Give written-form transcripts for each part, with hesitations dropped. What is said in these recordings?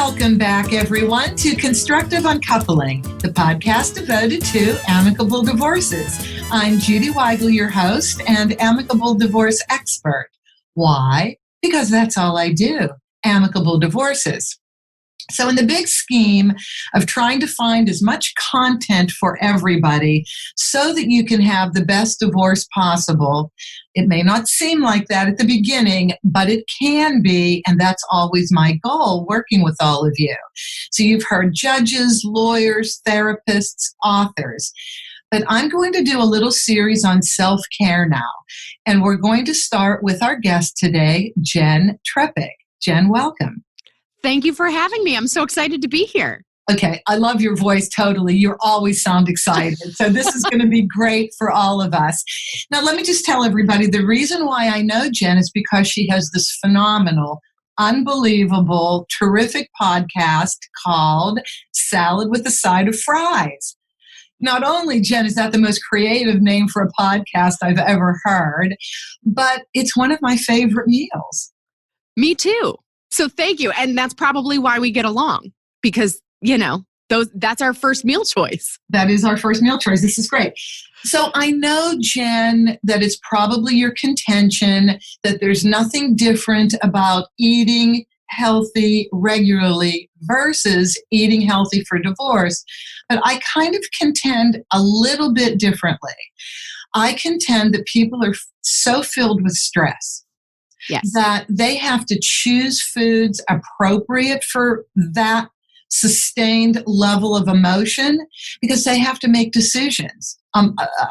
Welcome back, everyone, to Constructive Uncoupling, the podcast devoted to amicable divorces. I'm Judy Weigel, your host and amicable divorce expert. Why? Because that's all I do, amicable divorces. So in the big scheme of trying to find as much content for everybody so that you can have the best divorce possible, it may not seem like that at the beginning, but it can be, and that's always my goal, working with all of you. So you've heard judges, lawyers, therapists, authors. But I'm going to do a little series on self-care now, and we're going to start with our guest today, Jenn Trepeck. Jenn, welcome. Thank you for having me. I'm so excited to be here. Okay, I love your voice totally. You always sound excited. So this is going to be great for all of us. Now, let me just tell everybody, the reason why I know Jenn is because she has this phenomenal, unbelievable, terrific podcast called Salad with a Side of Fries. Not only, Jenn, is that the most creative name for a podcast I've ever heard, but it's one of my favorite meals. Me too. So thank you. And that's probably why we get along, because, that's our first meal choice. That is our first meal choice. This is great. So I know, Jenn, that it's probably your contention that there's nothing different about eating healthy regularly versus eating healthy for divorce. But I kind of contend a little bit differently. I contend that people are so filled with stress. Yes. That they have to choose foods appropriate for that sustained level of emotion because they have to make decisions.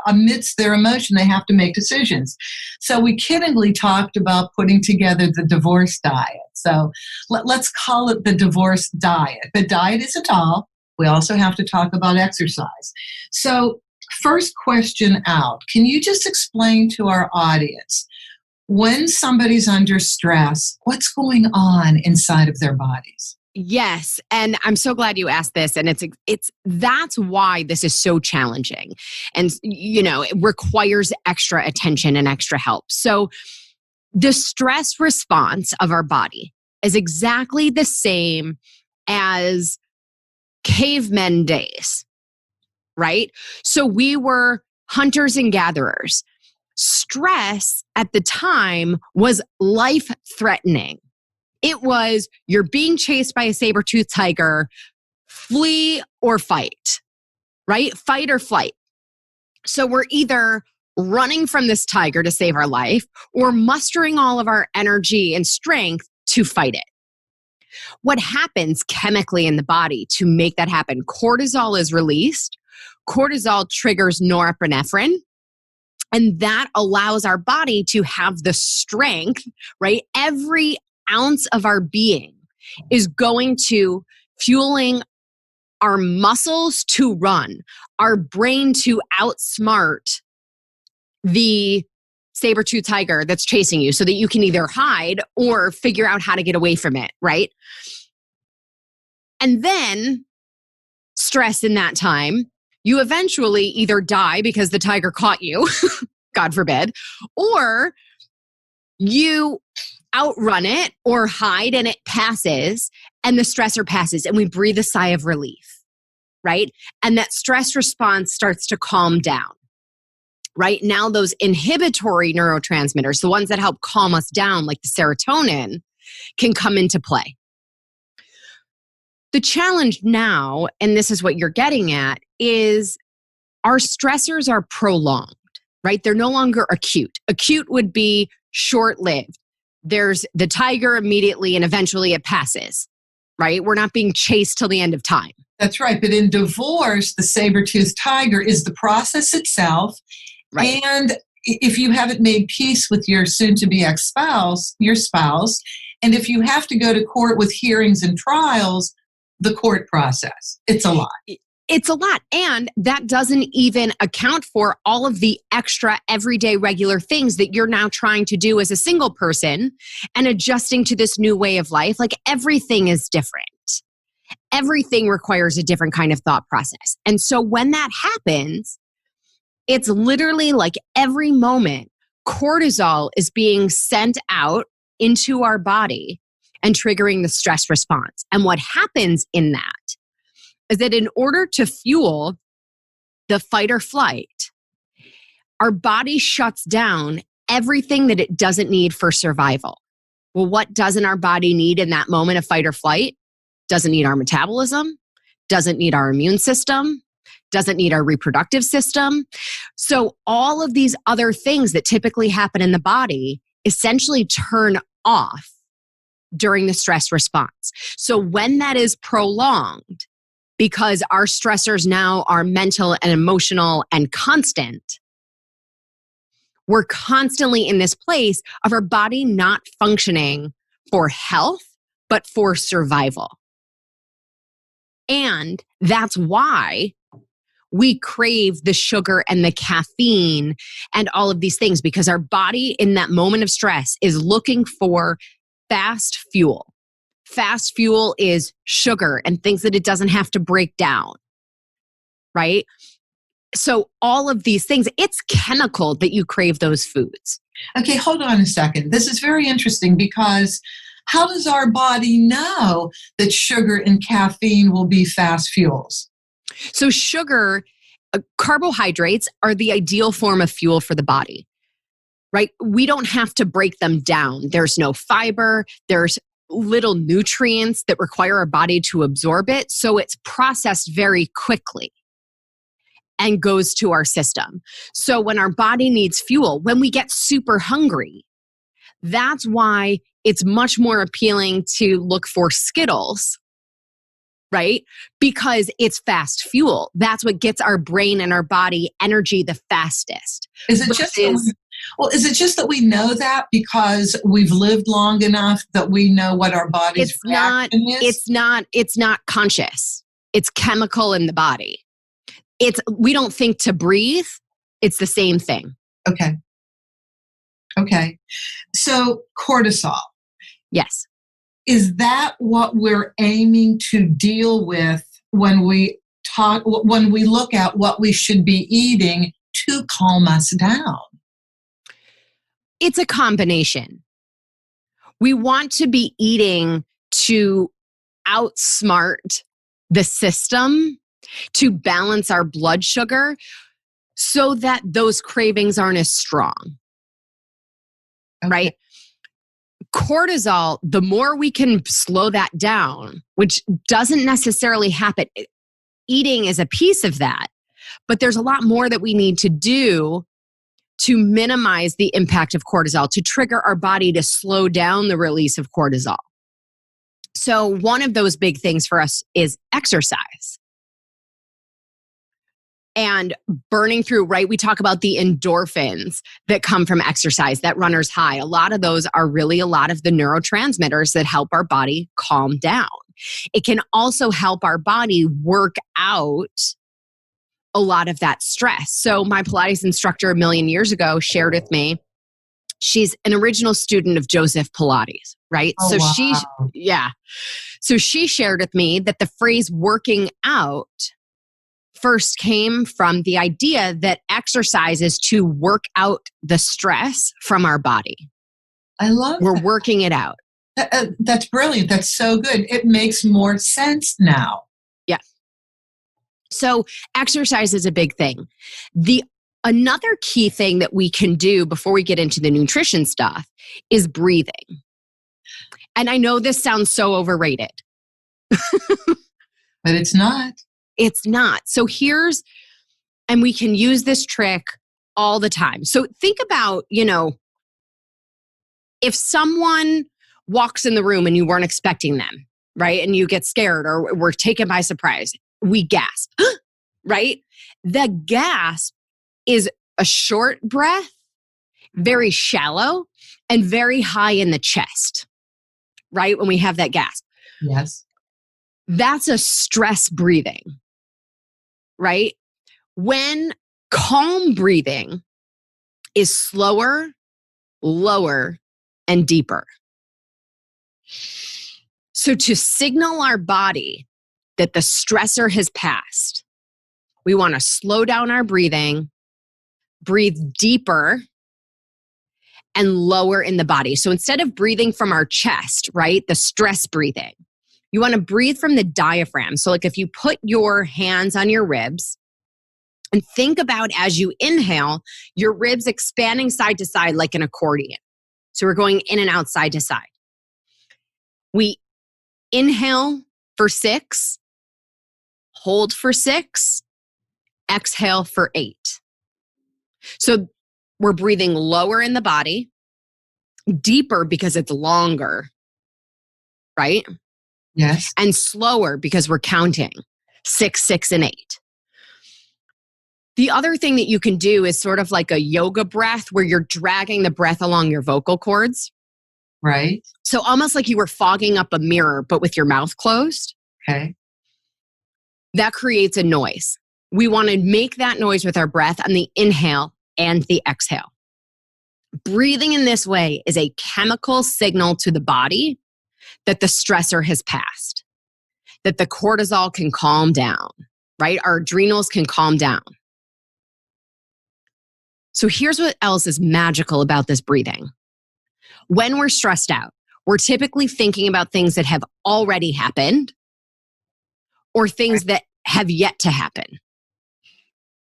Amidst their emotion, they have to make decisions. So we kiddingly talked about putting together the divorce diet. So let's call it the divorce diet. The diet isn't all. We also have to talk about exercise. So first question out, can you just explain to our audience, when somebody's under stress, what's going on inside of their bodies? Yes. And I'm so glad you asked this. And that's why this is so challenging. And, it requires extra attention and extra help. So the stress response of our body is exactly the same as cavemen days, right? So we were hunters and gatherers. Stress at the time was life-threatening. It was, you're being chased by a saber-toothed tiger, flee or fight, right? Fight or flight. So we're either running from this tiger to save our life or mustering all of our energy and strength to fight it. What happens chemically in the body to make that happen? Cortisol is released. Cortisol triggers norepinephrine. And that allows our body to have the strength, right? Every ounce of our being is going to fueling our muscles to run, our brain to outsmart the saber-toothed tiger that's chasing you so that you can either hide or figure out how to get away from it, right? And then stress in that time, you eventually either die because the tiger caught you, God forbid, or you outrun it or hide and it passes and the stressor passes and we breathe a sigh of relief, right? And that stress response starts to calm down. Right now, those inhibitory neurotransmitters, the ones that help calm us down, like the serotonin, can come into play. The challenge now, and this is what you're getting at, is our stressors are prolonged, right? They're no longer acute. Acute would be short-lived. There's the tiger immediately and eventually it passes, right? We're not being chased till the end of time. That's right. But in divorce, the saber-toothed tiger is the process itself. Right. And if you haven't made peace with your soon-to-be ex-spouse, your spouse, and if you have to go to court with hearings and trials, the court process, it's a lot. It's a lot. And that doesn't even account for all of the extra everyday regular things that you're now trying to do as a single person and adjusting to this new way of life. Like everything is different. Everything requires a different kind of thought process. And so when that happens, it's literally like every moment cortisol is being sent out into our body and triggering the stress response. And what happens in that is that in order to fuel the fight or flight, our body shuts down everything that it doesn't need for survival. Well, what doesn't our body need in that moment of fight or flight? Doesn't need our metabolism, doesn't need our immune system, doesn't need our reproductive system. So all of these other things that typically happen in the body essentially turn off during the stress response. So when that is prolonged, because our stressors now are mental and emotional and constant, we're constantly in this place of our body not functioning for health, but for survival. And that's why we crave the sugar and the caffeine and all of these things, because our body in that moment of stress is looking for fast fuel. Fast fuel is sugar and things that it doesn't have to break down, right? So all of these things, it's chemical that you crave those foods. Okay, hold on a second. This is very interesting because how does our body know that sugar and caffeine will be fast fuels? So sugar, carbohydrates are the ideal form of fuel for the body, right? We don't have to break them down. There's no fiber. There's little nutrients that require our body to absorb it. So it's processed very quickly and goes to our system. So when our body needs fuel, when we get super hungry, that's why it's much more appealing to look for Skittles, right? Because it's fast fuel. That's what gets our brain and our body energy the fastest. Is it just that we know that because we've lived long enough that we know what our body's reaction is? It's not conscious. It's chemical in the body. We don't think to breathe. It's the same thing. Okay. So cortisol. Yes. Is that what we're aiming to deal with when we look at what we should be eating to calm us down? It's a combination. We want to be eating to outsmart the system, to balance our blood sugar so that those cravings aren't as strong, right? Cortisol, the more we can slow that down, which doesn't necessarily happen. Eating is a piece of that, but there's a lot more that we need to do to minimize the impact of cortisol, to trigger our body to slow down the release of cortisol. So one of those big things for us is exercise. And burning through, right? We talk about the endorphins that come from exercise, that runner's high. A lot of those are really a lot of the neurotransmitters that help our body calm down. It can also help our body work out a lot of that stress. So my Pilates instructor a million years ago shared with me, she's an original student of Joseph Pilates, right? Oh, so wow. So she shared with me that the phrase working out first came from the idea that exercise is to work out the stress from our body. I love We're that. working it out. That's brilliant. That's so good. It makes more sense now. Yes. So exercise is a big thing. Another key thing that we can do before we get into the nutrition stuff is breathing. And I know this sounds so overrated. But it's not. It's not. So and we can use this trick all the time. So think about, if someone walks in the room and you weren't expecting them, right? And you get scared or we're taken by surprise, we gasp, right? The gasp is a short breath, very shallow, and very high in the chest, right? When we have that gasp. Yes. That's a stress breathing, right? When calm breathing is slower, lower, and deeper. So to signal our body that the stressor has passed, we want to slow down our breathing, breathe deeper, and lower in the body. So instead of breathing from our chest, right, the stress breathing, you want to breathe from the diaphragm. So like if you put your hands on your ribs and think about as you inhale, your ribs expanding side to side like an accordion. So we're going in and out side to side. We inhale for 6, hold for 6, exhale for 8. So we're breathing lower in the body, deeper because it's longer, right? Yes. And slower because we're counting 6, 6, and 8. The other thing that you can do is sort of like a yoga breath where you're dragging the breath along your vocal cords. Right. So almost like you were fogging up a mirror, but with your mouth closed. Okay. That creates a noise. We want to make that noise with our breath on the inhale and the exhale. Breathing in this way is a chemical signal to the body that the stressor has passed, that the cortisol can calm down, right? Our adrenals can calm down. So here's what else is magical about this breathing. When we're stressed out, we're typically thinking about things that have already happened or things that have yet to happen.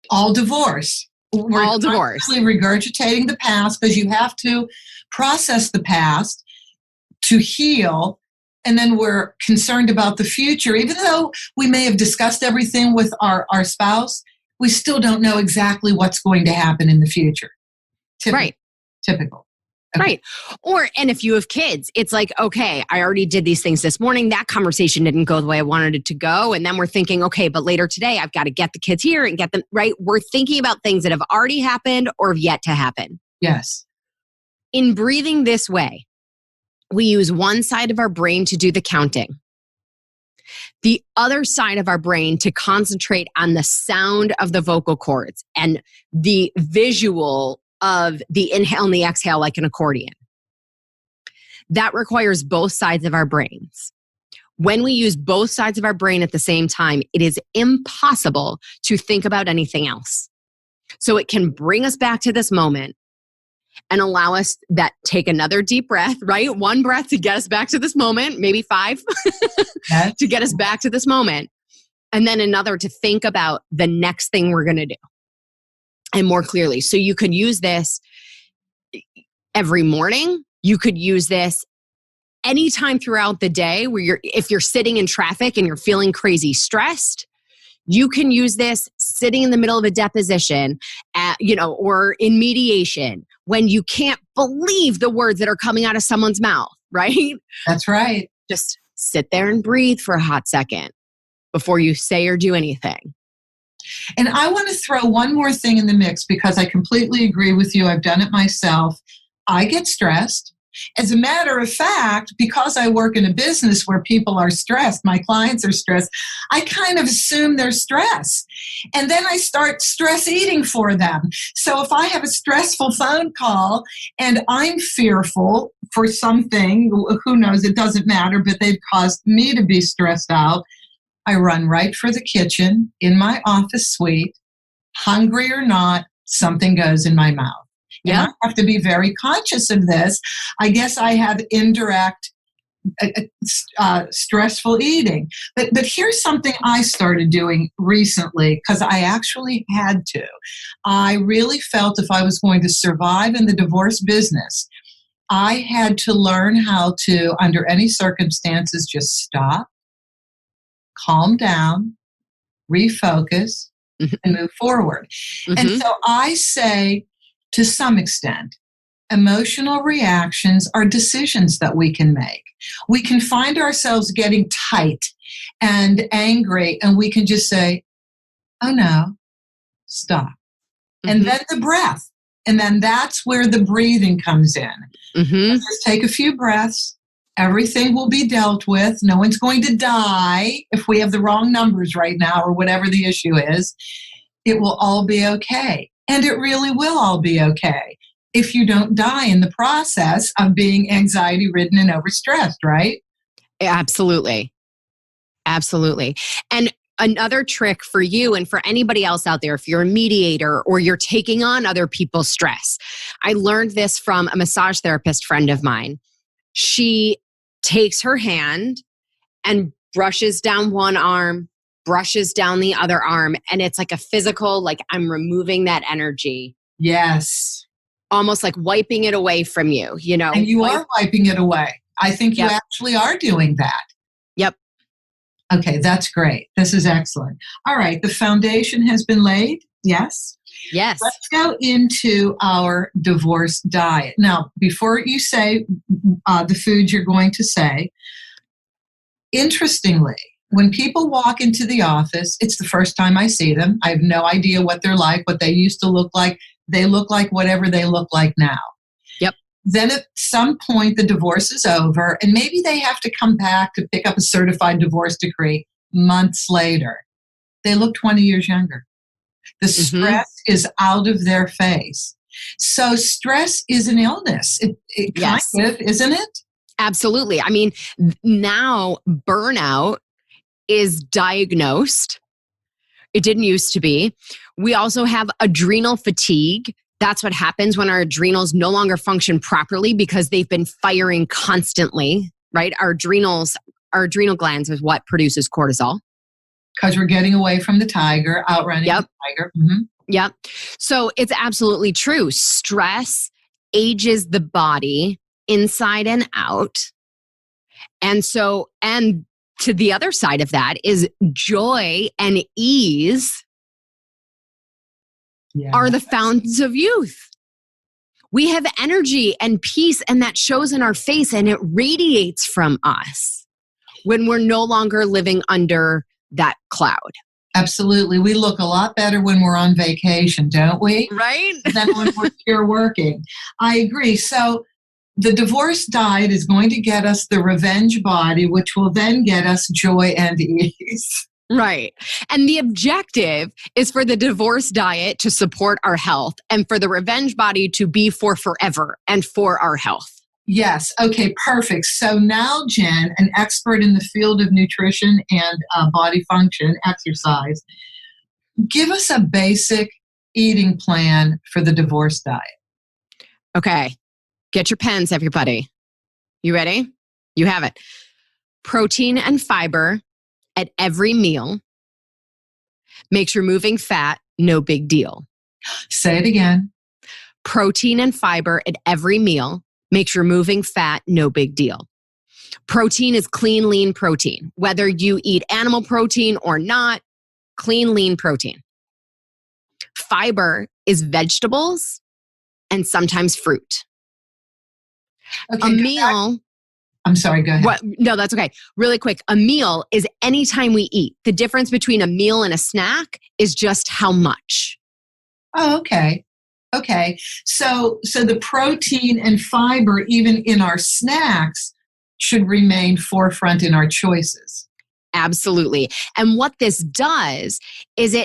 All divorce. We're all divorce. Regurgitating the past because you have to process the past to heal. And then we're concerned about the future. Even though we may have discussed everything with our spouse, we still don't know exactly what's going to happen in the future. Right. Typical. Okay. Right. And if you have kids, it's like, okay, I already did these things this morning. That conversation didn't go the way I wanted it to go. And then we're thinking, okay, but later today, I've got to get the kids here and get them, right? We're thinking about things that have already happened or have yet to happen. Yes. In breathing this way, we use one side of our brain to do the counting, the other side of our brain to concentrate on the sound of the vocal cords and the visual of the inhale and the exhale like an accordion. That requires both sides of our brains. When we use both sides of our brain at the same time, it is impossible to think about anything else. So it can bring us back to this moment and allow us that take another deep breath, right? One breath to get us back to this moment, maybe 5 to get us back to this moment. And then another to think about the next thing we're going to do and more clearly. So you could use this every morning. You could use this anytime throughout the day where if you're sitting in traffic and you're feeling crazy stressed, you can use this sitting in the middle of a deposition, or in mediation when you can't believe the words that are coming out of someone's mouth, right? That's right. Just sit there and breathe for a hot second before you say or do anything. And I want to throw one more thing in the mix because I completely agree with you. I've done it myself. I get stressed. As a matter of fact, because I work in a business where people are stressed, my clients are stressed, I kind of assume they're stressed. And then I start stress eating for them. So if I have a stressful phone call and I'm fearful for something, who knows, it doesn't matter, but they've caused me to be stressed out, I run right for the kitchen in my office suite. Hungry or not, something goes in my mouth. Yeah. And I have to be very conscious of this. I guess I have indirect stressful eating. But here's something I started doing recently because I actually had to. I really felt if I was going to survive in the divorce business, I had to learn how to, under any circumstances, just stop, calm down, refocus, and move forward. And so I say, to some extent, emotional reactions are decisions that we can make. We can find ourselves getting tight and angry, and we can just say, oh no, stop. And then the breath. And then that's where the breathing comes in. Just take a few breaths. Everything will be dealt with. No one's going to die if we have the wrong numbers right now or whatever the issue is. It will all be okay. And it really will all be okay if you don't die in the process of being anxiety-ridden and overstressed, right? Absolutely. Absolutely. And another trick for you and for anybody else out there, if you're a mediator or you're taking on other people's stress. I learned this from a massage therapist friend of mine. She takes her hand and brushes down one arm, brushes down the other arm. And it's like a physical, like I'm removing that energy. Yes. Almost like wiping it away from you, you know. And you are wiping it away. I think you actually are doing that. Yep. Okay, that's great. This is excellent. All right, the foundation has been laid. Yes? Yes. Let's go into our divorce diet. Now, before you say the food you're going to say, interestingly, when people walk into the office, it's the first time I see them. I have no idea what they're like, what they used to look like. They look like whatever they look like now. Yep. Then at some point, the divorce is over, and maybe they have to come back to pick up a certified divorce decree months later. They look 20 years younger. The stress is out of their face. So stress is an illness. It kind of, isn't it? Absolutely. I mean, now burnout is diagnosed. It didn't used to be. We also have adrenal fatigue. That's what happens when our adrenals no longer function properly because they've been firing constantly, right? Our adrenal glands is what produces cortisol. Because we're getting away from the tiger, outrunning the tiger. Mm-hmm. Yep. So it's absolutely true. Stress ages the body inside and out. And to the other side of that is joy and ease are the fountains of youth. We have energy and peace, and that shows in our face and it radiates from us when we're no longer living under that cloud. Absolutely. We look a lot better when we're on vacation, don't we? Right? Than when we're here working. I agree. So the divorce diet is going to get us the revenge body, which will then get us joy and ease. Right. And the objective is for the divorce diet to support our health and for the revenge body to be for forever and for our health. Yes. Okay, perfect. So now, Jenn, an expert in the field of nutrition and body function, exercise, give us a basic eating plan for the divorce diet. Okay. Get your pens, everybody. You ready? You have it. Protein and fiber at every meal makes removing fat no big deal. Say it again. Protein and fiber at every meal makes removing fat no big deal. Protein is clean, lean protein. Whether you eat animal protein or not, clean, lean protein. Fiber is vegetables and sometimes fruit. Okay, a meal... I'm sorry, go ahead. No, that's okay. Really quick. A meal is any time we eat. The difference between a meal and a snack is just how much. Oh, okay. Okay. So the protein and fiber, even in our snacks, should remain forefront in our choices. Absolutely. And what this does is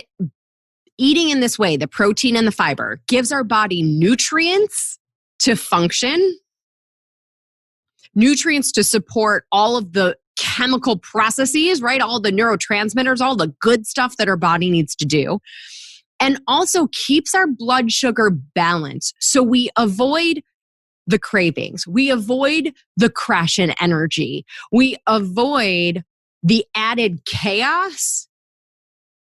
eating in this way, the protein and the fiber, gives our body nutrients to function, nutrients to support all of the chemical processes, right? All the neurotransmitters, all the good stuff that our body needs to do. And also keeps our blood sugar balanced. So we avoid the cravings. We avoid the crash in energy. We avoid the added chaos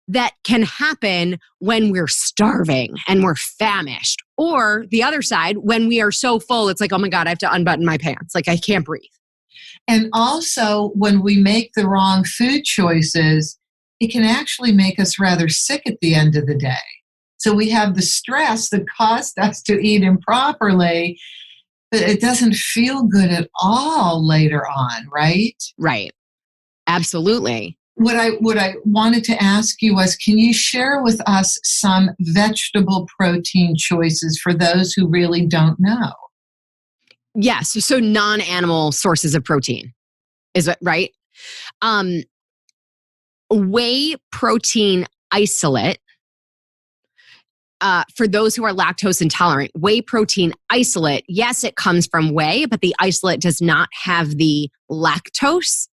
that can happen when we're starving and we're famished. Or the other side, when we are so full, it's like, oh my God, I have to unbutton my pants. Like I can't breathe. And also when we make the wrong food choices, it can actually make us rather sick at the end of the day. So we have the stress that caused us to eat improperly, but it doesn't feel good at all later on, right? Right. Absolutely. What I wanted to ask you was, can you share with us some vegetable protein choices for those who really don't know? Yes. So non-animal sources of protein. Is that right? Whey protein isolate. For those who are lactose intolerant, whey protein isolate, yes, it comes from whey, but the isolate does not have the lactose.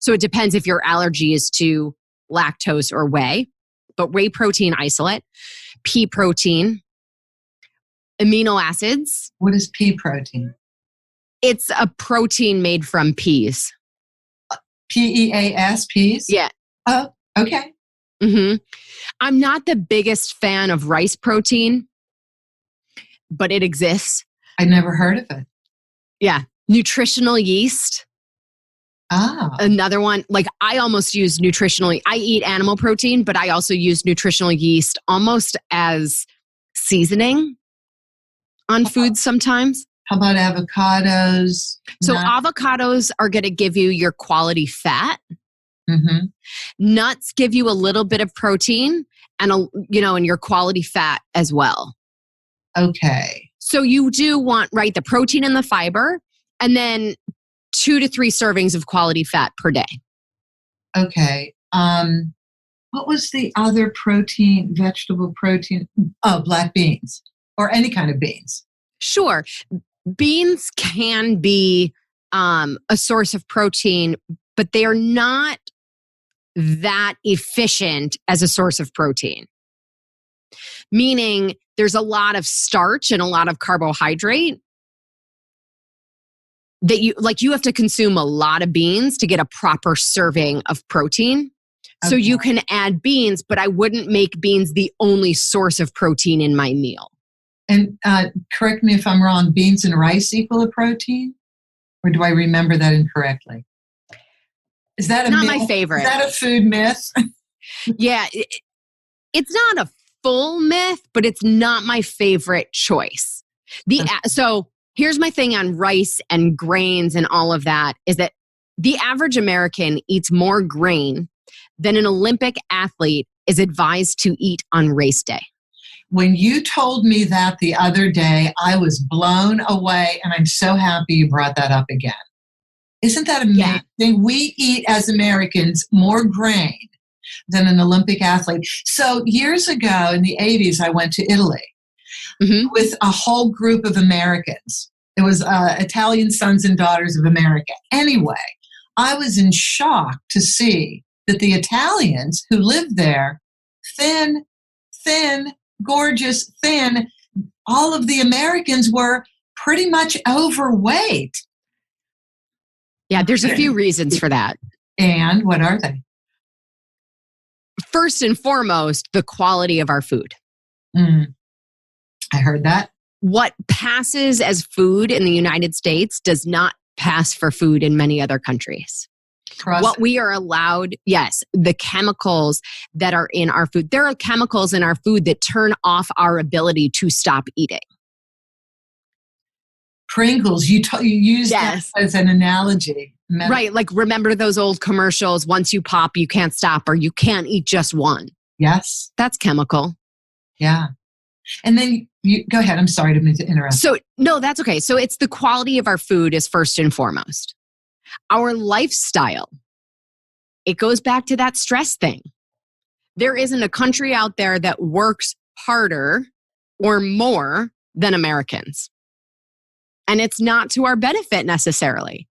So it depends if your allergy is to lactose or whey, but whey protein isolate, pea protein, amino acids. What is pea protein? It's a protein made from peas. Peas, peas? Yeah. Oh, okay. Mm-hmm. I'm not the biggest fan of rice protein, but it exists. I never heard of it. Yeah. Nutritional yeast. Ah. Another one. Like I almost use I eat animal protein, but I also use nutritional yeast almost as seasoning on food sometimes. How about avocados? So avocados are going to give you your quality fat. Mm-hmm. Nuts give you a little bit of protein and and your quality fat as well. Okay. So you do want, right, the protein and the fiber, and then 2 to 3 servings of quality fat per day. Okay. What was the other protein, vegetable protein? Oh, black beans or any kind of beans. Sure. Beans can be a source of protein, but they are not that efficient as a source of protein. Meaning there's a lot of starch and a lot of carbohydrate that you have to consume a lot of beans to get a proper serving of protein. So you can add beans, but I wouldn't make beans the only source of protein in my meal. And correct me if I'm wrong, beans and rice equal a protein? Or do I remember that incorrectly? Is that a not myth? My favorite? Is that a food myth? Yeah, it's not a full myth, but it's not my favorite choice. So here's my thing on rice and grains and all of that is that the average American eats more grain than an Olympic athlete is advised to eat on race day. When you told me that the other day, I was blown away, and I'm so happy you brought that up again. Isn't that amazing? Yeah. We eat as Americans more grain than an Olympic athlete. So years ago in the 80s, I went to Italy with a whole group of Americans. It was Italian Sons and Daughters of America. Anyway, I was in shock to see that the Italians who lived there, thin, gorgeous, thin, all of the Americans were pretty much overweight. Yeah, there's a few reasons for that. And what are they? First and foremost, the quality of our food. I heard that. What passes as food in the United States does not pass for food in many other countries. What we are allowed, yes, the chemicals that are in our food. There are chemicals in our food that turn off our ability to stop eating. Pringles, you used that as an analogy. Right, like remember those old commercials, once you pop, you can't stop, or you can't eat just one. Yes. That's chemical. Yeah. And then you go ahead, I'm sorry to interrupt. So, no, that's okay. So it's the quality of our food is first and foremost. Our lifestyle, it goes back to that stress thing. There isn't a country out there that works harder or more than Americans. And it's not to our benefit necessarily.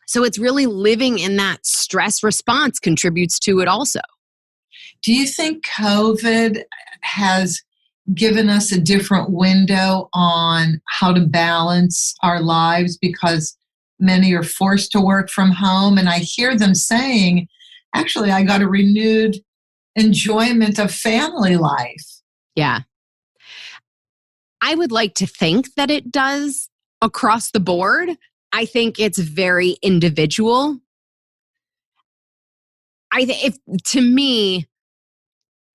So it's really living in that stress response contributes to it also. Do you think COVID has given us a different window on how to balance our lives because many are forced to work from home? And I hear them saying, actually, I got a renewed enjoyment of family life. Yeah. I would like to think that it does across the board. I think it's very individual. To me,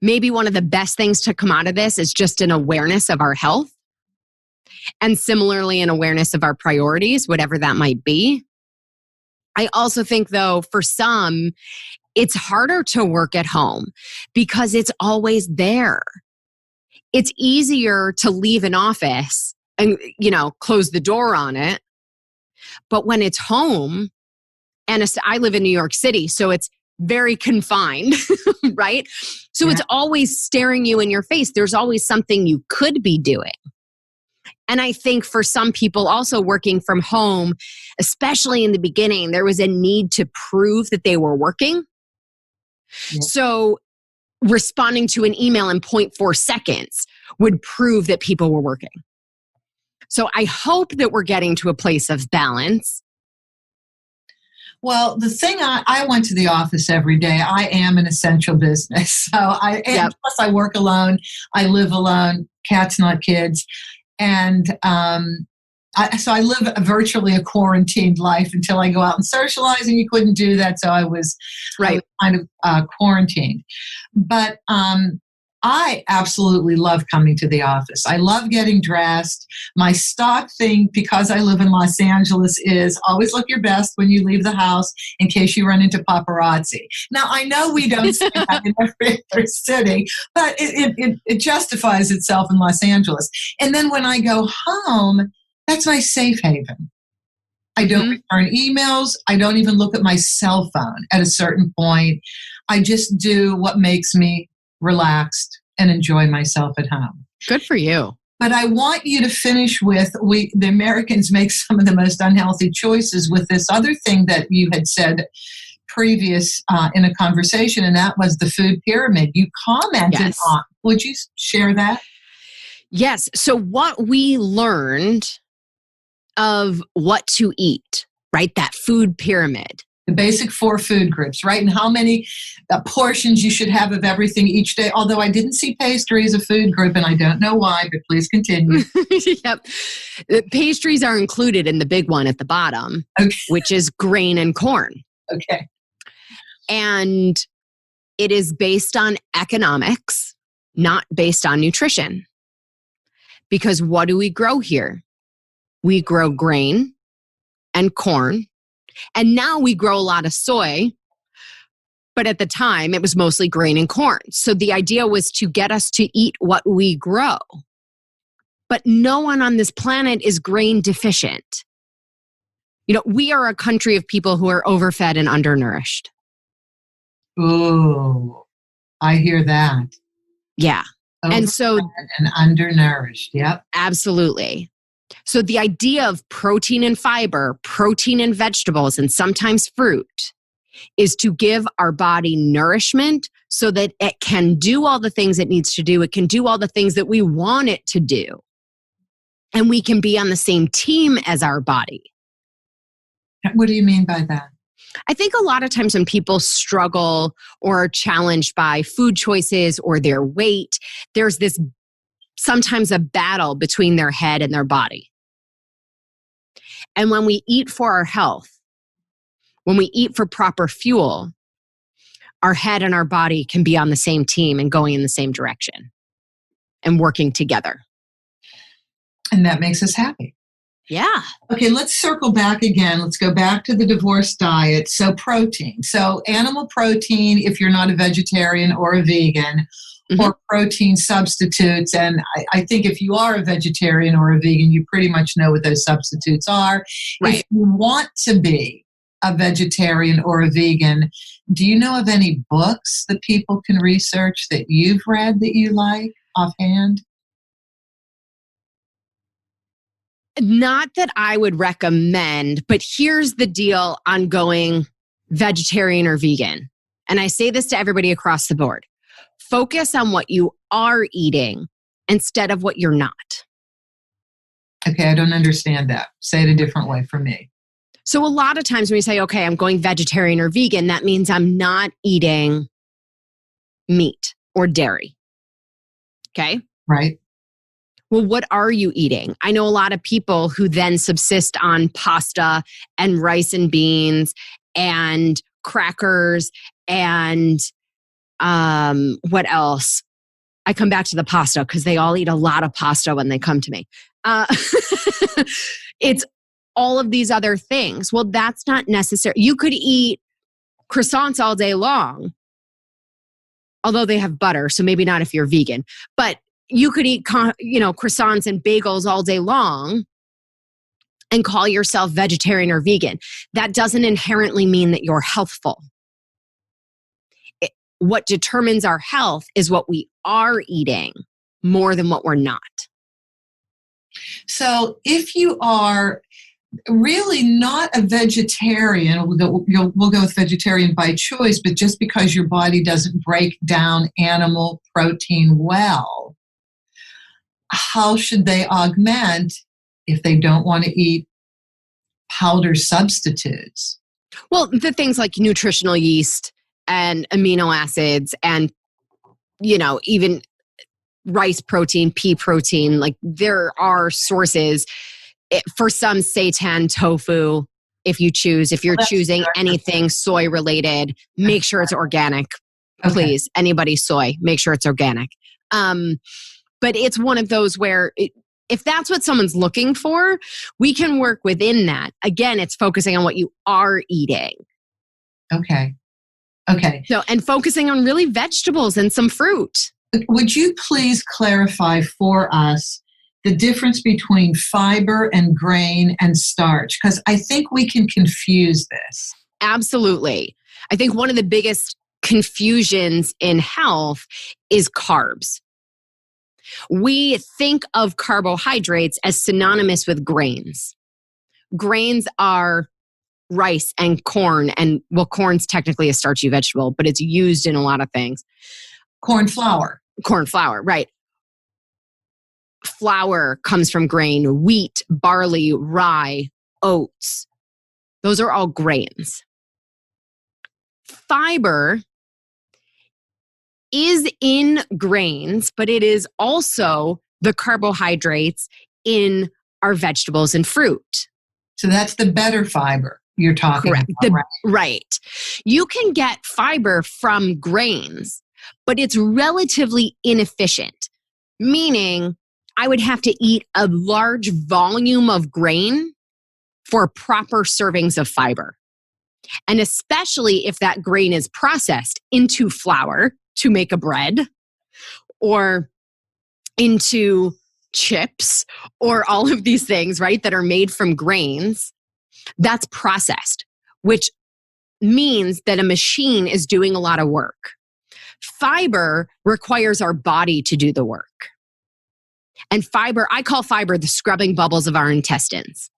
maybe one of the best things to come out of this is just an awareness of our health. And similarly, an awareness of our priorities, whatever that might be. I also think, though, for some, it's harder to work at home because it's always there. It's easier to leave an office and, close the door on it. But when it's home, and I live in New York City, so it's very confined, right? So it's always staring you in your face. There's always something you could be doing. And I think for some people also working from home, especially in the beginning, there was a need to prove that they were working. Yeah. So responding to an email in 0.4 seconds would prove that people were working. So I hope that we're getting to a place of balance. Well, the thing I went to the office every day. I am an essential business. So plus I work alone. I live alone, cats, not kids. And so I live virtually a quarantined life until I go out and socialize, and you couldn't do that. So I was kind of quarantined. But I absolutely love coming to the office. I love getting dressed. My stock thing, because I live in Los Angeles, is always look your best when you leave the house in case you run into paparazzi. Now, I know we don't see that in every other city, but it justifies itself in Los Angeles. And then when I go home, that's my safe haven. I don't return emails. I don't even look at my cell phone at a certain point. I just do what makes me relaxed and enjoy myself at home. Good for you. But I want you to finish with, the Americans make some of the most unhealthy choices with this other thing that you had said previous in a conversation, and that was the food pyramid. You commented on. Would you share that? Yes. So what we learned of what to eat, right? That food pyramid. The basic 4 food groups, right? And how many portions you should have of everything each day. Although I didn't see pastry as a food group, and I don't know why, but please continue. Yep. Pastries are included in the big one at the bottom, which is grain and corn. Okay. And it is based on economics, not based on nutrition. Because what do we grow here? We grow grain and corn. And now we grow a lot of soy, but at the time it was mostly grain and corn. So the idea was to get us to eat what we grow. But no one on this planet is grain deficient. You know, we are a country of people who are overfed and undernourished. Ooh, I hear that. Yeah. And so, and undernourished. Yep. Absolutely. So the idea of protein and fiber, protein and vegetables, and sometimes fruit is to give our body nourishment so that it can do all the things it needs to do. It can do all the things that we want it to do. And we can be on the same team as our body. What do you mean by that? I think a lot of times when people struggle or are challenged by food choices or their weight, there's this sometimes a battle between their head and their body. And when we eat for our health, when we eat for proper fuel, our head and our body can be on the same team and going in the same direction and working together. And that makes us happy. Yeah. Okay, let's circle back again. Let's go back to the divorce diet. So protein. So animal protein, if you're not a vegetarian or a vegan, or protein substitutes. And I think if you are a vegetarian or a vegan, you pretty much know what those substitutes are. Right. If you want to be a vegetarian or a vegan, do you know of any books that people can research that you've read that you like offhand? Not that I would recommend, but here's the deal on going vegetarian or vegan. And I say this to everybody across the board. Focus on what you are eating instead of what you're not. Okay, I don't understand that. Say it a different way for me. So a lot of times when we say, okay, I'm going vegetarian or vegan, that means I'm not eating meat or dairy. Okay? Right. Well, what are you eating? I know a lot of people who then subsist on pasta and rice and beans and crackers and what else? I come back to the pasta because they all eat a lot of pasta when they come to me. It's all of these other things. Well, that's not necessary. You could eat croissants all day long, although they have butter, so maybe not if you're vegan. But you could eat, croissants and bagels all day long and call yourself vegetarian or vegan. That doesn't inherently mean that you're healthful. What determines our health is what we are eating more than what we're not. So if you are really not a vegetarian. We'll go with vegetarian by choice, but just because your body doesn't break down animal protein well, how should they augment if they don't want to eat powder substitutes? Well, the things like nutritional yeast and amino acids and, even rice protein, pea protein, like there are sources for some seitan, tofu, if you choose. If you're choosing anything soy related, make sure it's organic. Okay. Please, anybody soy, make sure it's organic. But it's one of those where if that's what someone's looking for, we can work within that. Again, it's focusing on what you are eating. Okay. So, and focusing on really vegetables and some fruit. Would you please clarify for us the difference between fiber and grain and starch? Because I think we can confuse this. Absolutely. I think one of the biggest confusions in health is carbs. We think of carbohydrates as synonymous with grains. Grains are rice and corn, and corn's technically a starchy vegetable, but it's used in a lot of things. Corn flour, right. Flour comes from grain, wheat, barley, rye, oats. Those are all grains. Fiber is in grains, but it is also the carbohydrates in our vegetables and fruit. So that's the better fiber you're talking Correct. about, right? Right. You can get fiber from grains, but it's relatively inefficient, meaning I would have to eat a large volume of grain for proper servings of fiber. And especially if that grain is processed into flour to make a bread or into chips or all of these things, right, that are made from grains, that's processed, which means that a machine is doing a lot of work. Fiber requires our body to do the work. And fiber, I call fiber the scrubbing bubbles of our intestines,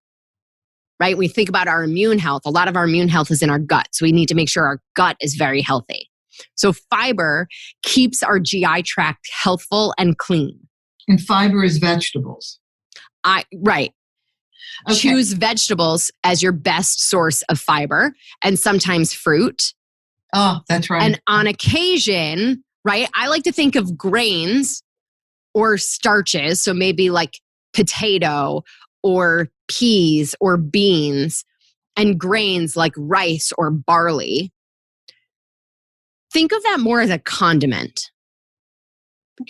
right? We think about our immune health. A lot of our immune health is in our gut. So we need to make sure our gut is very healthy. So fiber keeps our GI tract healthful and clean. And fiber is vegetables. Right. Okay. Choose vegetables as your best source of fiber and sometimes fruit. Oh, that's right. And on occasion, right, I like to think of grains or starches. So maybe like potato or peas or beans, and grains like rice or barley. Think of that more as a condiment.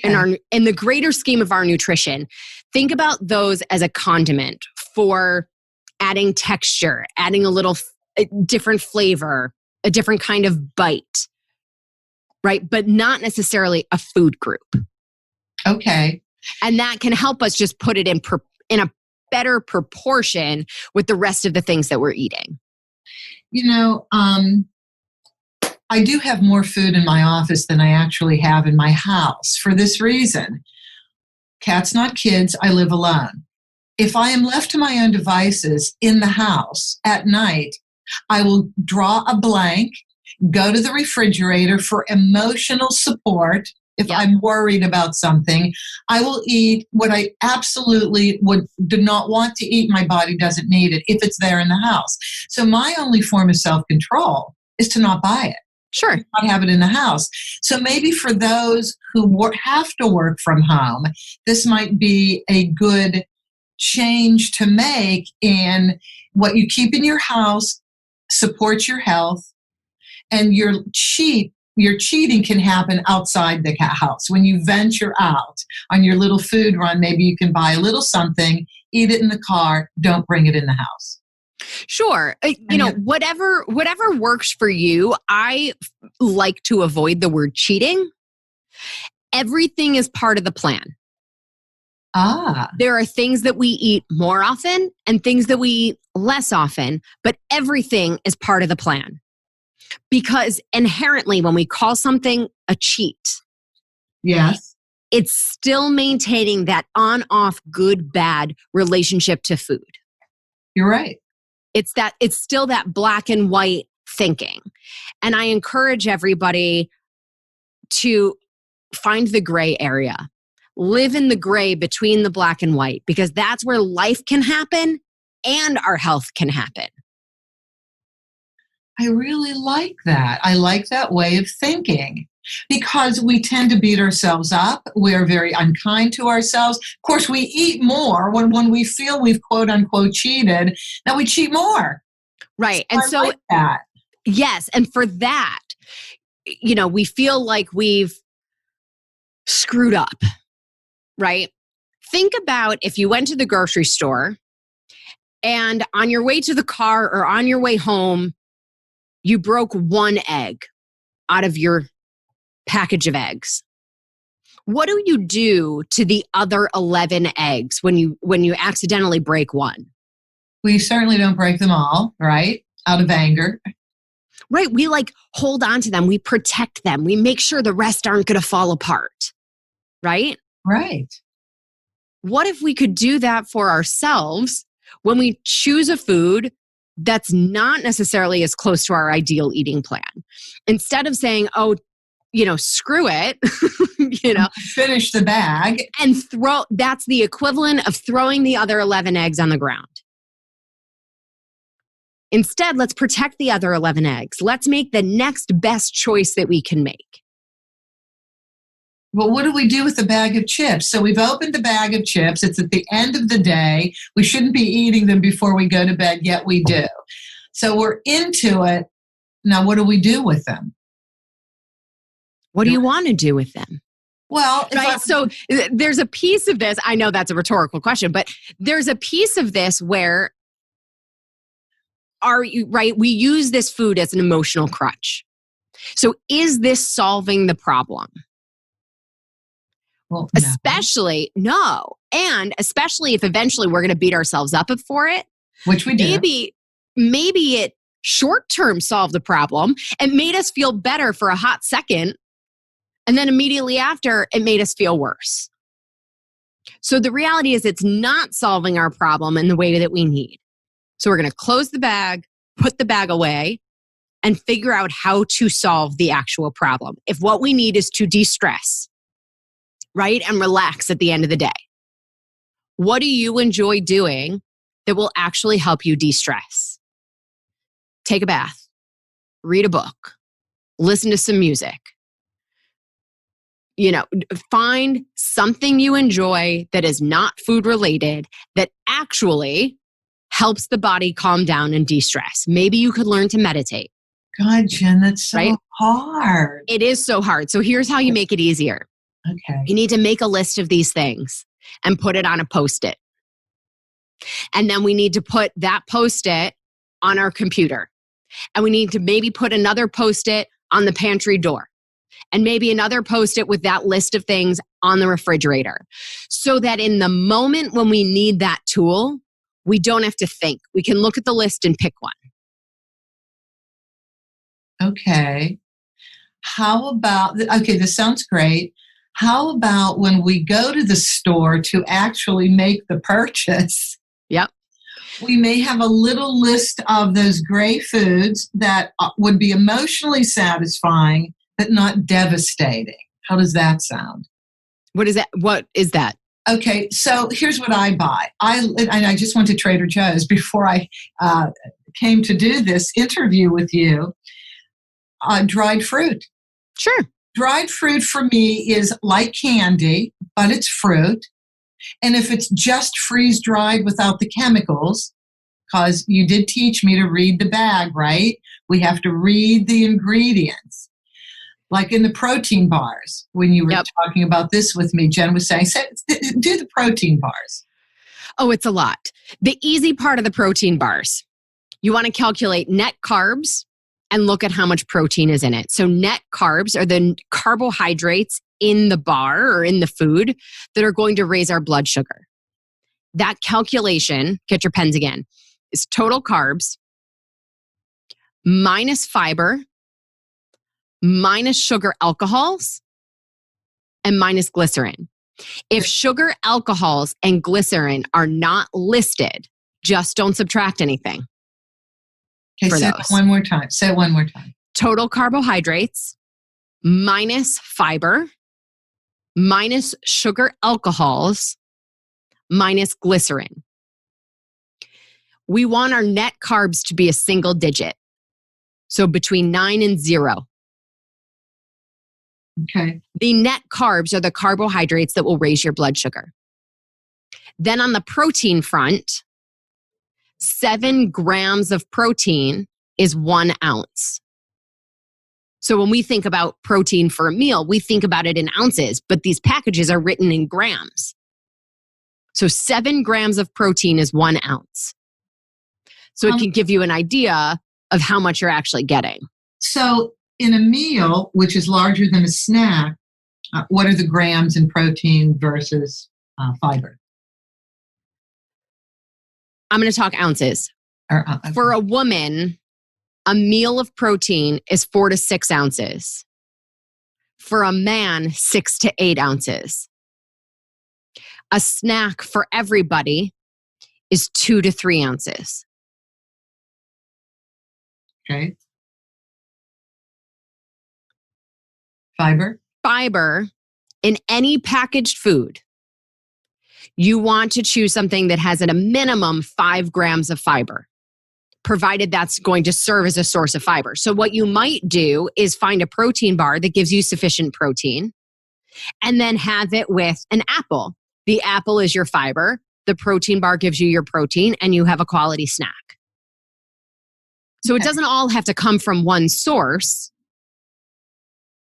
Okay. In the greater scheme of our nutrition. Think about those as a condiment for adding texture, adding a little different flavor, a different kind of bite, right? But not necessarily a food group. Okay. And that can help us just put it in a better proportion with the rest of the things that we're eating. I do have more food in my office than I actually have in my house for this reason. Cats, not kids, I live alone. If I am left to my own devices in the house at night, I will draw a blank, go to the refrigerator for emotional support. If I'm worried about something, I will eat what I absolutely do not want to eat. My body doesn't need it if it's there in the house. So my only form of self-control is to not buy it. Sure. Not have it in the house. So maybe for those who have to work from home, this might be a good change to make in what you keep in your house, supports your health, and your cheating can happen outside the house. When you venture out on your little food run, maybe you can buy a little something, eat it in the car, don't bring it in the house. Sure. Whatever works for you. I like to avoid the word cheating. Everything is part of the plan. There are things that we eat more often and things that we eat less often, but everything is part of the plan. Because inherently, when we call something a cheat, yes, it's still maintaining that on-off, good-bad relationship to food. You're right. It's still that black and white thinking. And I encourage everybody to find the gray area. Live in the gray between the black and white, because that's where life can happen and our health can happen. I really like that. I like that way of thinking, because we tend to beat ourselves up. We're very unkind to ourselves. Of course, we eat more when we feel we've quote unquote cheated. Now we cheat more. Right. And so like that. Yes. And for that, we feel like we've screwed up, right? Think about if you went to the grocery store and on your way to the car or on your way home, you broke one egg out of your package of eggs. What do you do to the other 11 eggs when you accidentally break one? We certainly don't break them all, right? Out of anger. Right. We hold on to them. We protect them. We make sure the rest aren't going to fall apart. Right? Right. What if we could do that for ourselves when we choose a food that's not necessarily as close to our ideal eating plan? Instead of saying, oh, screw it, finish the bag and that's the equivalent of throwing the other 11 eggs on the ground. Instead, let's protect the other 11 eggs. Let's make the next best choice that we can make. Well, what do we do with the bag of chips? So we've opened the bag of chips. It's at the end of the day. We shouldn't be eating them before we go to bed, yet we do. So we're into it. Now, what do we do with them? What do you want to do with them? Well, right. So there's a piece of this. I know that's a rhetorical question, but there's a piece of this where we use this food as an emotional crutch. So is this solving the problem? Well, no. No. And especially if eventually we're going to beat ourselves up for it. Which we do. Maybe it short-term solved the problem and made us feel better for a hot second. And then immediately after, it made us feel worse. So the reality is it's not solving our problem in the way that we need. So we're going to close the bag, put the bag away, and figure out how to solve the actual problem. If what we need is to de-stress, right, and relax at the end of the day, what do you enjoy doing that will actually help you de-stress? Take a bath, read a book, listen to some music. Find something you enjoy that is not food related that actually helps the body calm down and de-stress. Maybe you could learn to meditate. God, Jen, that's so hard. It is so hard. So here's how you make it easier. Okay. You need to make a list of these things and put it on a Post-it. And then we need to put that Post-it on our computer. And we need to maybe put another Post-it on the pantry door. And maybe another Post-it with that list of things on the refrigerator. So that in the moment when we need that tool, we don't have to think. We can look at the list and pick one. Okay. This sounds great. How about when we go to the store to actually make the purchase? Yep. We may have a little list of those gray foods that would be emotionally satisfying, but not devastating. How does that sound? What is that? Okay, so here's what I buy. I just went to Trader Joe's before I came to do this interview with you. Dried fruit. Sure. Dried fruit for me is like candy, but it's fruit. And if it's just freeze-dried without the chemicals, because you did teach me to read the bag, right? We have to read the ingredients. Like in the protein bars, when you were talking about this with me, Jen was saying, do the protein bars. Oh, it's a lot. The easy part of the protein bars, you want to calculate net carbs and look at how much protein is in it. So net carbs are the carbohydrates in the bar or in the food that are going to raise our blood sugar. That calculation, get your pens again, is total carbs minus fiber, minus sugar alcohols, and minus glycerin. If sugar alcohols and glycerin are not listed Just don't subtract anything. Okay, for say it those. one more time. Say it one more time. Total carbohydrates minus fiber minus sugar alcohols minus glycerin. We want our net carbs to be a single digit. So between 9 and 0. Okay. The net carbs are the carbohydrates that will raise your blood sugar. Then on the protein front, 7 grams of protein is 1 ounce. So when we think about protein for a meal, we think about it in ounces, but these packages are written in grams. So 7 grams of protein is 1 ounce. So it can give you an idea of how much you're actually getting. So in a meal, which is larger than a snack, what are the grams in protein versus fiber? I'm going to talk ounces. Okay. For a woman, a meal of protein is 4 to 6 ounces. For a man, 6 to 8 ounces. A snack for everybody is 2 to 3 ounces. Okay. Fiber? Fiber in any packaged food, you want to choose something that has at a minimum 5 grams of fiber, provided that's going to serve as a source of fiber. So what you might do is find a protein bar that gives you sufficient protein and then have it with an apple. The apple is your fiber. The protein bar gives you your protein and you have a quality snack. So it doesn't all have to come from one source.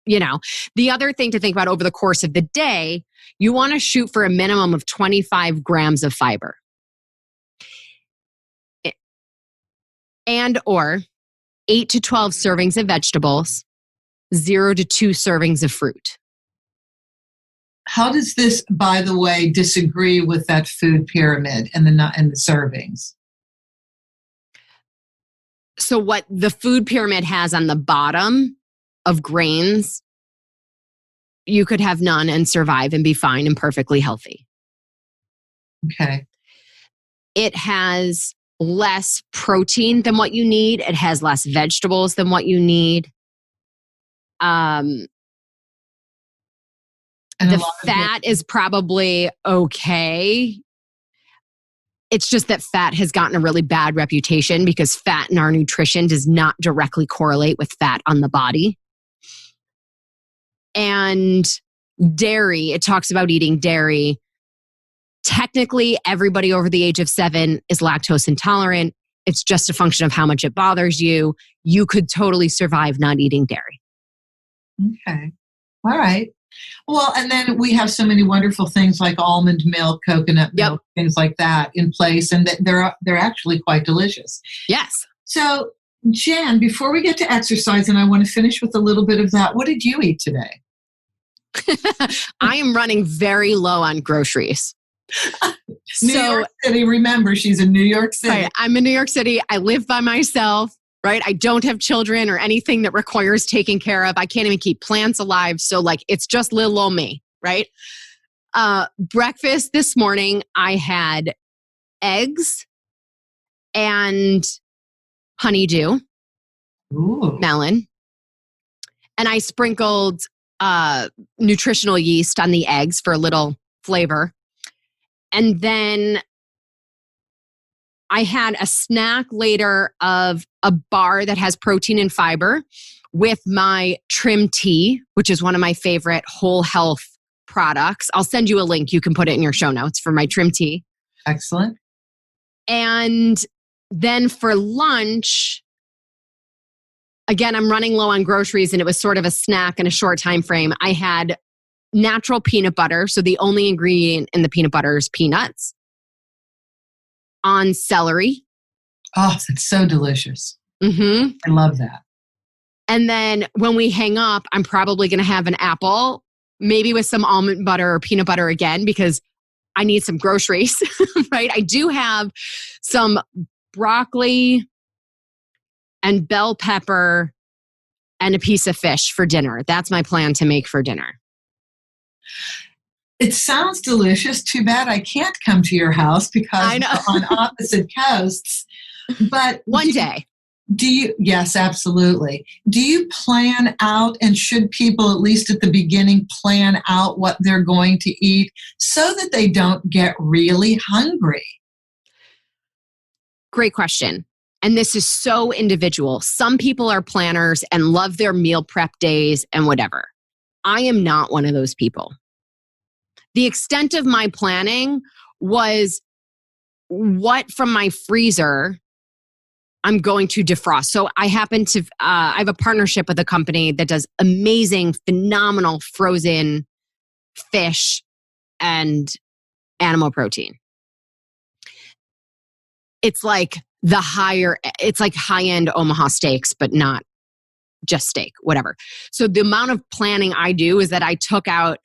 You know, the other thing to think about over the course of the day, you want to shoot for a minimum of 25 grams of fiber. And or 8 to 12 servings of vegetables, 0 to 2 servings of fruit. How does this, by the way, disagree with that food pyramid and the servings? So what the food pyramid has on the bottom of grains, you could have none and survive and be fine and perfectly healthy. Okay. It has less protein than what you need. It has less vegetables than what you need. The fat is probably okay. It's just that fat has gotten a really bad reputation because fat in our nutrition does not directly correlate with fat on the body. And dairy, it talks about eating dairy. Technically, everybody over the age of 7 is lactose intolerant. It's just a function of how much it bothers you. You could totally survive not eating dairy. Okay. All right. Well, and then we have so many wonderful things like almond milk, coconut milk, things like that in place, and they're actually quite delicious. Yes. So, Jen, before we get to exercise, and I want to finish with a little bit of that, what did you eat today? I am running very low on groceries. New York City, remember, she's in New York City. Right, I'm in New York City. I live by myself. Right? I don't have children or anything that requires taking care of. I can't even keep plants alive. So like, it's just little old me, right? Breakfast this morning, I had eggs and honeydew, melon, and I sprinkled nutritional yeast on the eggs for a little flavor. And then I had a snack later of a bar that has protein and fiber with my Trim tea, which is one of my favorite whole health products. I'll send you a link. You can put it in your show notes for my Trim tea. Excellent. And then for lunch, again, I'm running low on groceries and it was sort of a snack in a short time frame. I had natural peanut butter. So the only ingredient in the peanut butter is peanuts. On celery. Oh, it's so delicious. Mm-hmm. I love that. And then when we hang up, I'm probably going to have an apple, maybe with some almond butter or peanut butter again, because I need some groceries, right? I do have some broccoli and bell pepper and a piece of fish for dinner. That's my plan to make for dinner. It sounds delicious. Too bad I can't come to your house because I know. we're on opposite coasts. But One day. Do you? Yes, absolutely. Do you plan out, and should people, at least at the beginning, plan out what they're going to eat so that they don't get really hungry? Great question. And this is so individual. Some people are planners and love their meal prep days and whatever. I am not one of those people. The extent of my planning was what from my freezer I'm going to defrost. So I happen to, I have a partnership with a company that does amazing, phenomenal frozen fish and animal protein. It's like it's like high-end Omaha steaks, but not just steak, whatever. So the amount of planning I do is that I took out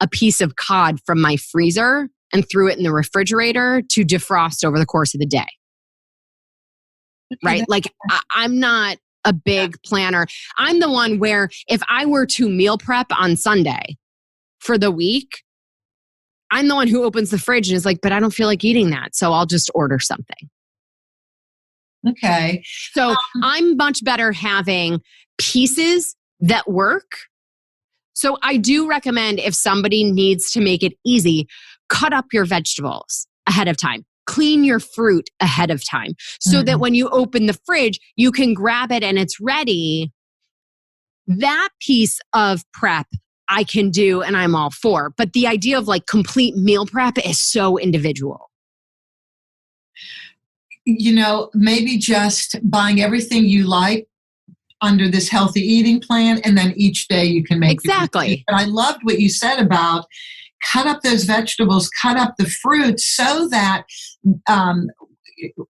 a piece of cod from my freezer and threw it in the refrigerator to defrost over the course of the day. Right? Like I'm not a big planner. I'm the one where if I were to meal prep on Sunday for the week, I'm the one who opens the fridge and is like, but I don't feel like eating that. So I'll just order something. Okay. So I'm much better having pieces that work. So I do recommend if somebody needs to make it easy, cut up your vegetables ahead of time. Clean your fruit ahead of time so that when you open the fridge, you can grab it and it's ready. That piece of prep I can do and I'm all for. But the idea of like complete meal prep is so individual. You know, maybe just buying everything you like under this healthy eating plan, and then each day you can make exactly. But I loved what you said about cut up those vegetables, cut up the fruit so that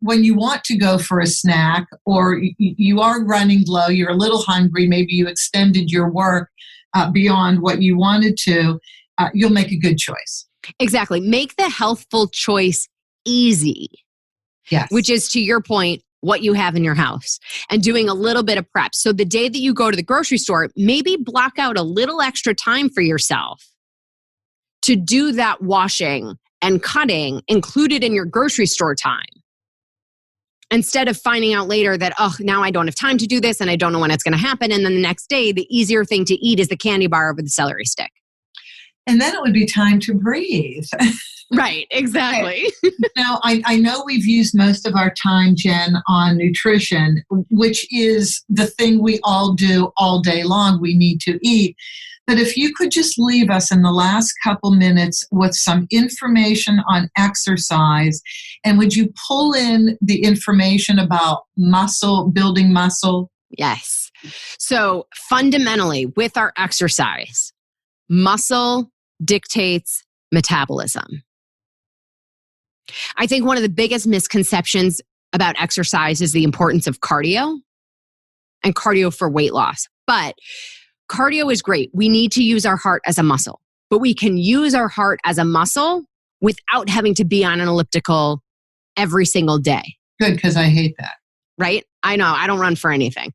when you want to go for a snack or you are running low, you're a little hungry, maybe you extended your work beyond what you wanted to, you'll make a good choice. Exactly. Make the healthful choice easy. Yes. Which is, to your point, what you have in your house and doing a little bit of prep. So the day that you go to the grocery store, maybe block out a little extra time for yourself to do that washing and cutting included in your grocery store time. Instead of finding out later that, oh, now I don't have time to do this and I don't know when it's going to happen. And then the next day, the easier thing to eat is the candy bar over the celery stick. And then it would be time to breathe. Right, exactly. Now, I know we've used most of our time, Jen, on nutrition, which is the thing we all do all day long. We need to eat. But if you could just leave us in the last couple minutes with some information on exercise, and would you pull in the information about muscle, building muscle? Yes. So fundamentally, with our exercise, muscle dictates metabolism. I think one of the biggest misconceptions about exercise is the importance of cardio and cardio for weight loss. But cardio is great. We need to use our heart as a muscle, but we can use our heart as a muscle without having to be on an elliptical every single day. Good, because I hate that. Right? I know. I don't run for anything.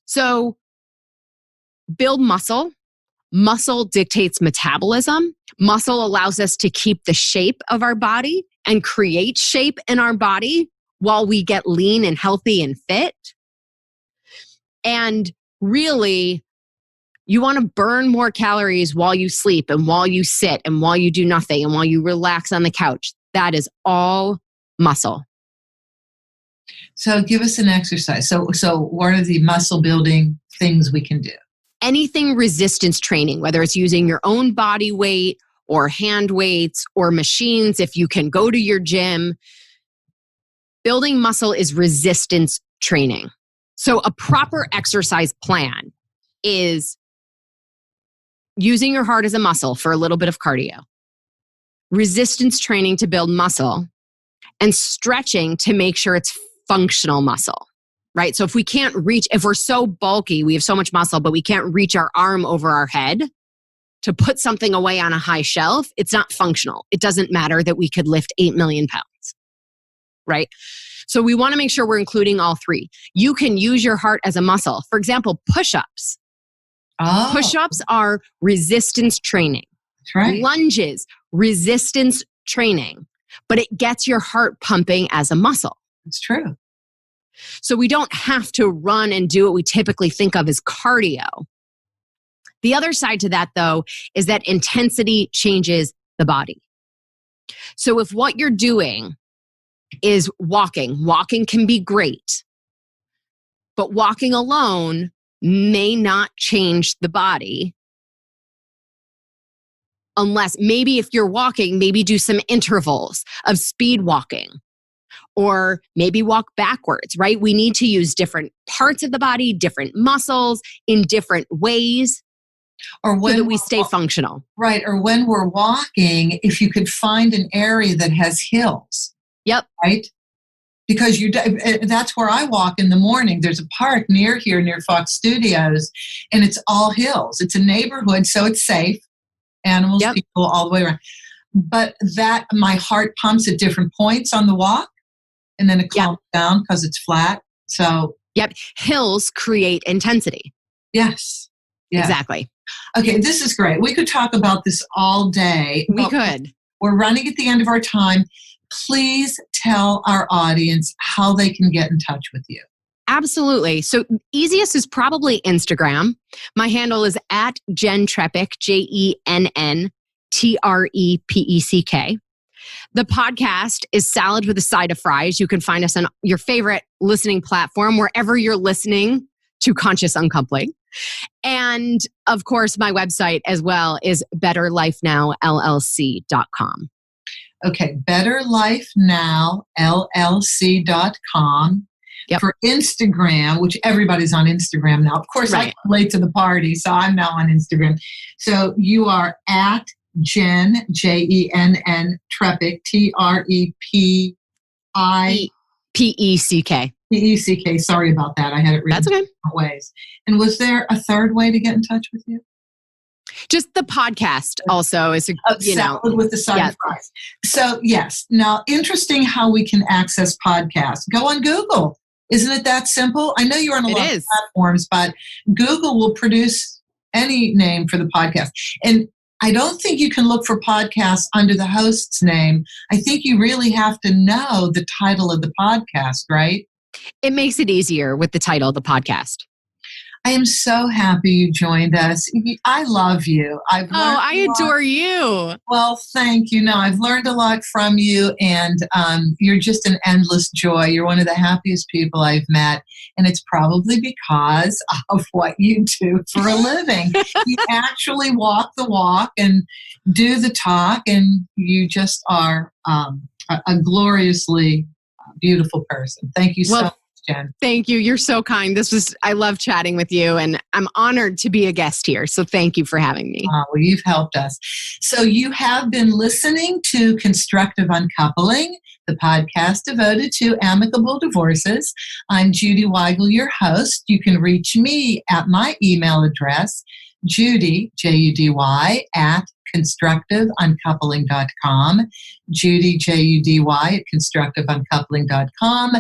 So build muscle. Muscle dictates metabolism. Muscle allows us to keep the shape of our body and create shape in our body while we get lean and healthy and fit. And really, you want to burn more calories while you sleep and while you sit and while you do nothing and while you relax on the couch. That is all muscle. So give us an exercise. So what are the muscle building things we can do? Anything resistance training, whether it's using your own body weight or hand weights or machines, if you can go to your gym. Building muscle is resistance training. So a proper exercise plan is using your heart as a muscle for a little bit of cardio, resistance training to build muscle, and stretching to make sure it's functional muscle, right? So if we can't reach, if we're so bulky, we have so much muscle, but we can't reach our arm over our head to put something away on a high shelf, it's not functional. It doesn't matter that we could lift 8 million pounds, right? So we want to make sure we're including all three. You can use your heart as a muscle. For example, push-ups. Oh. Push-ups are resistance training. That's right. Lunges, resistance training, but it gets your heart pumping as a muscle. It's true. So we don't have to run and do what we typically think of as cardio. The other side to that, though, is that intensity changes the body. So if what you're doing is walking can be great, but walking alone may not change the body unless maybe if you're walking, maybe do some intervals of speed walking or maybe walk backwards, right? We need to use different parts of the body, different muscles in different ways or when so that we stay functional. Right. Or when we're walking, if you could find an area that has hills. Yep. Right? Because that's where I walk in the morning. There's a park near here, near Fox Studios, and it's all hills. It's a neighborhood, so it's safe. Animals, yep. people, all the way around. But that my heart pumps at different points on the walk, and then it calms down because it's flat. So, yep, hills create intensity. Yes. Exactly. Okay, this is great. We could talk about this all day. We could. We're running at the end of our time. Please tell our audience how they can get in touch with you. Absolutely. So easiest is probably Instagram. My handle is at Jenn Trepeck, JennTrepeck. The podcast is Salad with a Side of Fries. You can find us on your favorite listening platform, wherever you're listening to Conscious Uncoupling. And of course, my website as well is betterlifenowllc.com. Okay, betterlifenowllc.com. Yep. For Instagram, which everybody's on Instagram now. Of course, right. I'm late to the party, so I'm now on Instagram. So you are at Jenn, Jenn Trepeck, Trepeck. Peck. Sorry about that. I had it written That's okay. different ways. And was there a third way to get in touch with you? Just the podcast also is, Salad with the Side of Fries. So, yes. Now, interesting how we can access podcasts. Go on Google. Isn't it that simple? I know you're on a lot of platforms, but Google will produce any name for the podcast. And I don't think you can look for podcasts under the host's name. I think you really have to know the title of the podcast, right? It makes it easier with the title of the podcast. I am so happy you joined us. I love you. I adore you. Well, thank you. No, I've learned a lot from you, and you're just an endless joy. You're one of the happiest people I've met, and it's probably because of what you do for a living. You actually walk the walk and do the talk, and you just are a gloriously beautiful person. Thank you so much, Jenn. Thank you. You're so kind. I love chatting with you, and I'm honored to be a guest here. So thank you for having me. Well, you've helped us. So you have been listening to Constructive Uncoupling, the podcast devoted to amicable divorces. I'm Judy Weigel, your host. You can reach me at my email address, Judy, Judy, at constructiveuncoupling.com. Judy, Judy, at constructiveuncoupling.com.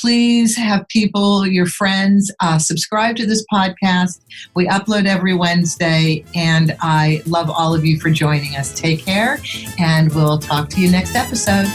Please have people, your friends, subscribe to this podcast. We upload every Wednesday, and I love all of you for joining us. Take care, and we'll talk to you next episode.